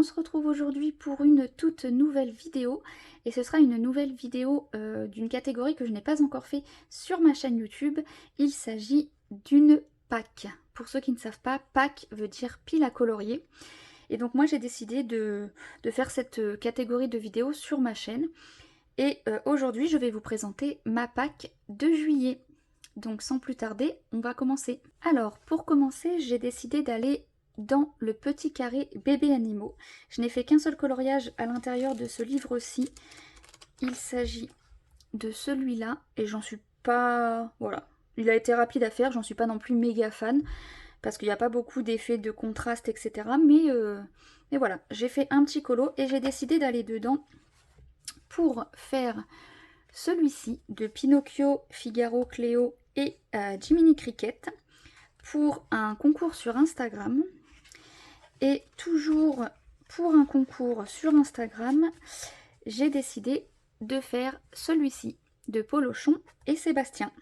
on se retrouve aujourd'hui pour une toute nouvelle vidéo et ce sera une nouvelle vidéo d'une catégorie que je n'ai pas encore fait sur ma chaîne YouTube. Il s'agit d'une pack. Pour ceux qui ne savent pas, pack veut dire pile à colorier. Et donc moi j'ai décidé de faire cette catégorie de vidéos sur ma chaîne. Et aujourd'hui je vais vous présenter ma pack de juillet. Donc sans plus tarder, on va commencer. Alors pour commencer, j'ai décidé d'aller dans le petit carré bébé animaux. Je n'ai fait qu'un seul coloriage à l'intérieur de ce livre-ci. Il s'agit de celui-là et j'en suis pas... Voilà. Il a été rapide à faire, j'en suis pas non plus méga fan parce qu'il n'y a pas beaucoup d'effets de contraste, etc. Mais voilà, j'ai fait un petit colo et j'ai décidé d'aller dedans pour faire celui-ci de Pinocchio, Figaro, Cléo et Jiminy Cricket pour un concours sur Instagram. Et toujours pour un concours sur Instagram, j'ai décidé de faire celui-ci de Polochon et Sébastien.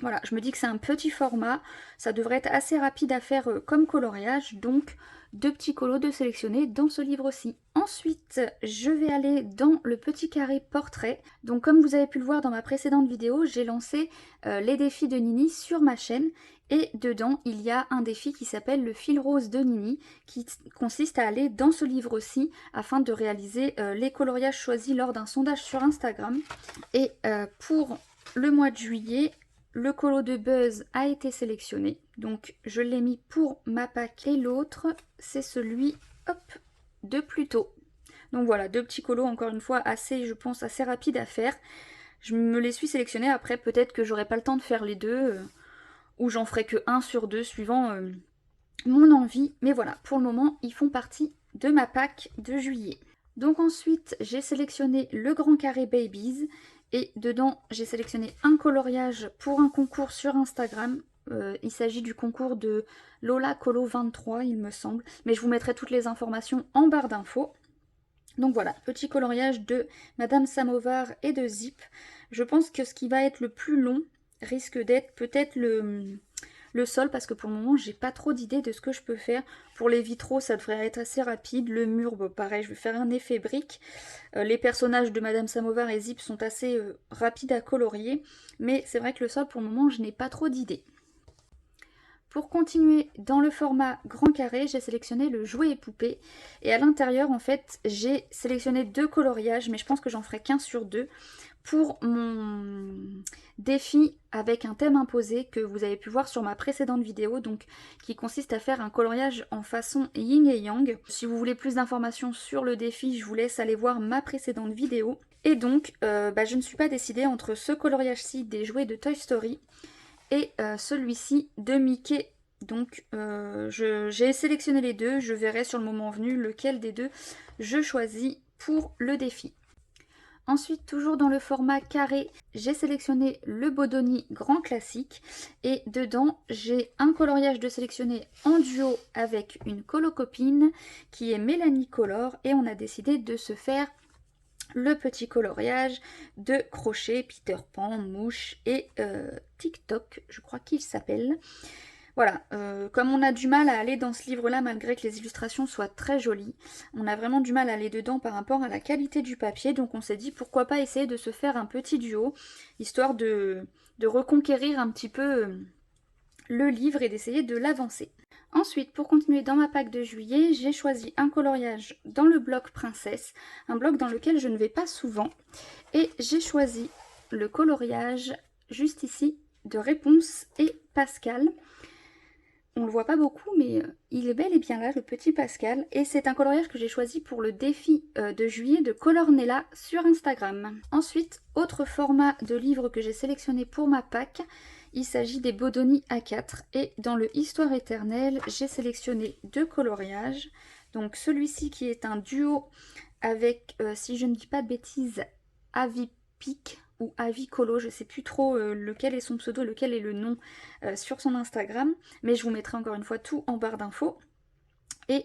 Voilà, je me dis que c'est un petit format, ça devrait être assez rapide à faire comme coloriage, donc deux petits colos de sélectionner dans ce livre-ci. Ensuite, je vais aller dans le petit carré portrait. Donc comme vous avez pu le voir dans ma précédente vidéo, j'ai lancé les défis de Nini sur ma chaîne. Et dedans, il y a un défi qui s'appelle le fil rose de Nini, qui consiste à aller dans ce livre-ci afin de réaliser les coloriages choisis lors d'un sondage sur Instagram. Et pour le mois de juillet, le colo de Buzz a été sélectionné, donc je l'ai mis pour ma pack. Et l'autre, c'est celui, hop, de Pluto. Donc voilà, deux petits colos, encore une fois, assez, je pense, assez rapides à faire. Je me les suis sélectionnés, après peut-être que j'aurai pas le temps de faire les deux, ou j'en ferai que un sur deux, suivant mon envie. Mais voilà, pour le moment, ils font partie de ma pack de juillet. Donc ensuite, j'ai sélectionné le grand carré Babies. Et dedans, j'ai sélectionné un coloriage pour un concours sur Instagram. Il s'agit du concours de Lola Colo 23, il me semble. Mais je vous mettrai toutes les informations en barre d'infos. Donc voilà, petit coloriage de Madame Samovar et de Zip. Je pense que ce qui va être le plus long risque d'être peut-être le sol, parce que pour le moment j'ai pas trop d'idées de ce que je peux faire. Pour les vitraux ça devrait être assez rapide, le mur bon, pareil, je vais faire un effet brique. Les personnages de Madame Samovar et Zip sont assez rapides à colorier, mais c'est vrai que le sol pour le moment je n'ai pas trop d'idées. Pour continuer dans le format grand carré, j'ai sélectionné le jouet et poupée. Et à l'intérieur, en fait, j'ai sélectionné deux coloriages, mais je pense que j'en ferai qu'un sur deux, pour mon défi avec un thème imposé que vous avez pu voir sur ma précédente vidéo, donc qui consiste à faire un coloriage en façon yin et yang. Si vous voulez plus d'informations sur le défi, je vous laisse aller voir ma précédente vidéo. Et donc, je ne suis pas décidée entre ce coloriage-ci des jouets de Toy Story et celui-ci de Mickey. Donc j'ai sélectionné les deux, je verrai sur le moment venu lequel des deux je choisis pour le défi. Ensuite, toujours dans le format carré, j'ai sélectionné le Bodoni Grand Classique et dedans j'ai un coloriage de sélectionné en duo avec une colocopine qui est Mélanie Color, et on a décidé de se faire le petit coloriage de crochet, Peter Pan, mouche et TikTok, je crois qu'il s'appelle. Voilà, comme on a du mal à aller dans ce livre-là, malgré que les illustrations soient très jolies, on a vraiment du mal à aller dedans par rapport à la qualité du papier, donc on s'est dit pourquoi pas essayer de se faire un petit duo, histoire de reconquérir un petit peu le livre et d'essayer de l'avancer. Ensuite, pour continuer dans ma pack de juillet, j'ai choisi un coloriage dans le bloc Princesse, un bloc dans lequel je ne vais pas souvent, et j'ai choisi le coloriage juste ici de Réponse et Pascal. On le voit pas beaucoup, mais il est bel et bien là, le petit Pascal, et c'est un coloriage que j'ai choisi pour le défi de juillet de Colornella sur Instagram. Ensuite, autre format de livre que j'ai sélectionné pour ma pack, il s'agit des Bodoni A4, et dans le Histoire éternelle, j'ai sélectionné deux coloriages. Donc celui-ci qui est un duo avec, si je ne dis pas de bêtises, Avipic ou Avicolo, je sais plus trop lequel est son pseudo, lequel est le nom sur son Instagram, mais je vous mettrai encore une fois tout en barre d'infos. Et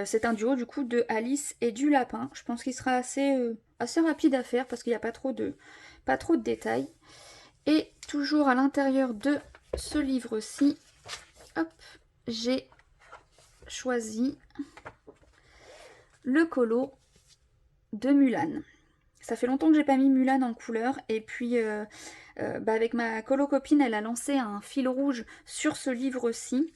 c'est un duo du coup de Alice et du lapin. Je pense qu'il sera assez rapide à faire parce qu'il n'y a pas trop de détails. Et toujours à l'intérieur de ce livre-ci, hop, j'ai choisi le colo de Mulan. Ça fait longtemps que j'ai pas mis Mulan en couleur et puis avec ma colo copine elle a lancé un fil rouge sur ce livre-ci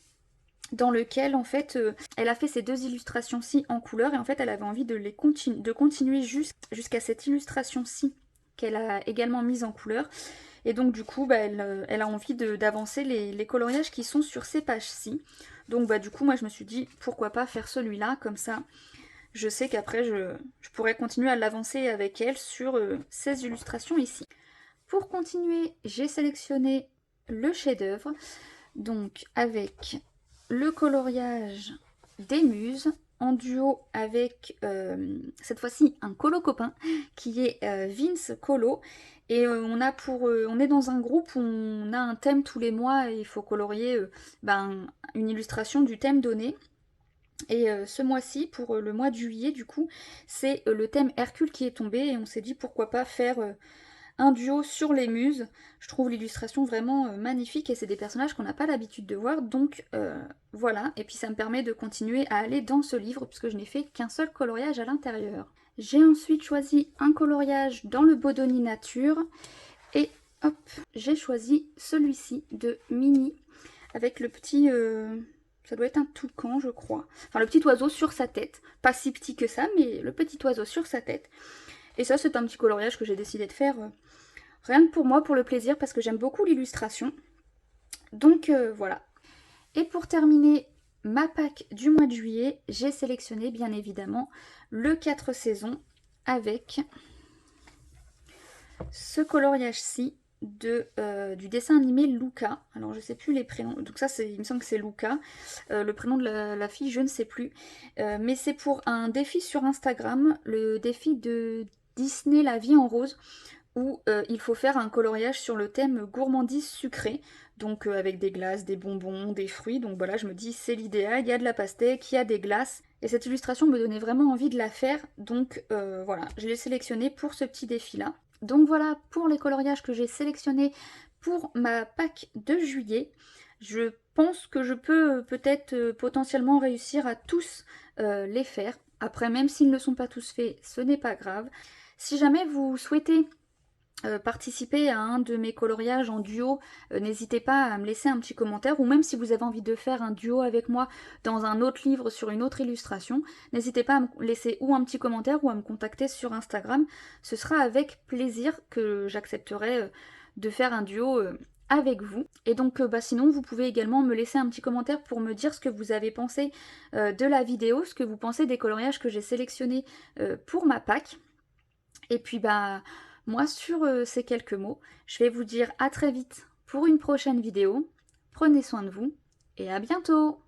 dans lequel en fait elle a fait ces deux illustrations-ci en couleur et en fait elle avait envie de les continuer jusqu'à cette illustration-ci qu'elle a également mise en couleur. Et donc du coup elle a envie d'avancer les coloriages qui sont sur ces pages-ci. Donc du coup moi je me suis dit pourquoi pas faire celui-là, comme ça je sais qu'après je pourrais continuer à l'avancer avec elle sur ces illustrations ici. Pour continuer, j'ai sélectionné le chef-d'œuvre, donc avec le coloriage des muses, en duo avec cette fois-ci un colo copain qui est Vince Colo. Et on est dans un groupe où on a un thème tous les mois et il faut colorier une illustration du thème donné. Et ce mois-ci, pour le mois de juillet, du coup, c'est le thème Hercule qui est tombé et on s'est dit pourquoi pas faire un duo sur les muses. Je trouve l'illustration vraiment magnifique et c'est des personnages qu'on n'a pas l'habitude de voir, donc voilà. Et puis ça me permet de continuer à aller dans ce livre puisque je n'ai fait qu'un seul coloriage à l'intérieur. J'ai ensuite choisi un coloriage dans le Bodoni Nature et hop, j'ai choisi celui-ci de Minnie avec le petit... ça doit être un toucan, je crois. Enfin, le petit oiseau sur sa tête. Pas si petit que ça, mais le petit oiseau sur sa tête. Et ça, c'est un petit coloriage que j'ai décidé de faire rien que pour moi, pour le plaisir, parce que j'aime beaucoup l'illustration. Donc, voilà. Et pour terminer ma pack du mois de juillet, j'ai sélectionné, bien évidemment, le 4 saisons avec ce coloriage-ci du dessin animé Luca. Alors je sais plus les prénoms, donc ça il me semble que c'est Luca. Le prénom de la fille je ne sais plus. Mais c'est pour un défi sur Instagram, le défi de Disney La Vie en Rose, où il faut faire un coloriage sur le thème gourmandise sucrée. Donc avec des glaces, des bonbons, des fruits. Donc voilà, je me dis c'est l'idéal, il y a de la pastèque, il y a des glaces. Et cette illustration me donnait vraiment envie de la faire. Donc voilà, je l'ai sélectionnée pour ce petit défi-là. Donc voilà pour les coloriages que j'ai sélectionnés pour ma pack de juillet. Je pense que je peux peut-être potentiellement réussir à tous les faire. Après, même s'ils ne sont pas tous faits, ce n'est pas grave. Si jamais vous souhaitez participer à un de mes coloriages en duo, n'hésitez pas à me laisser un petit commentaire, ou même si vous avez envie de faire un duo avec moi dans un autre livre sur une autre illustration, n'hésitez pas à me laisser ou un petit commentaire ou à me contacter sur Instagram. Ce sera avec plaisir que j'accepterai de faire un duo avec vous. Et donc sinon vous pouvez également me laisser un petit commentaire pour me dire ce que vous avez pensé de la vidéo, ce que vous pensez des coloriages que j'ai sélectionnés pour ma pack. Et puis moi, sur ces quelques mots, je vais vous dire à très vite pour une prochaine vidéo. Prenez soin de vous et à bientôt!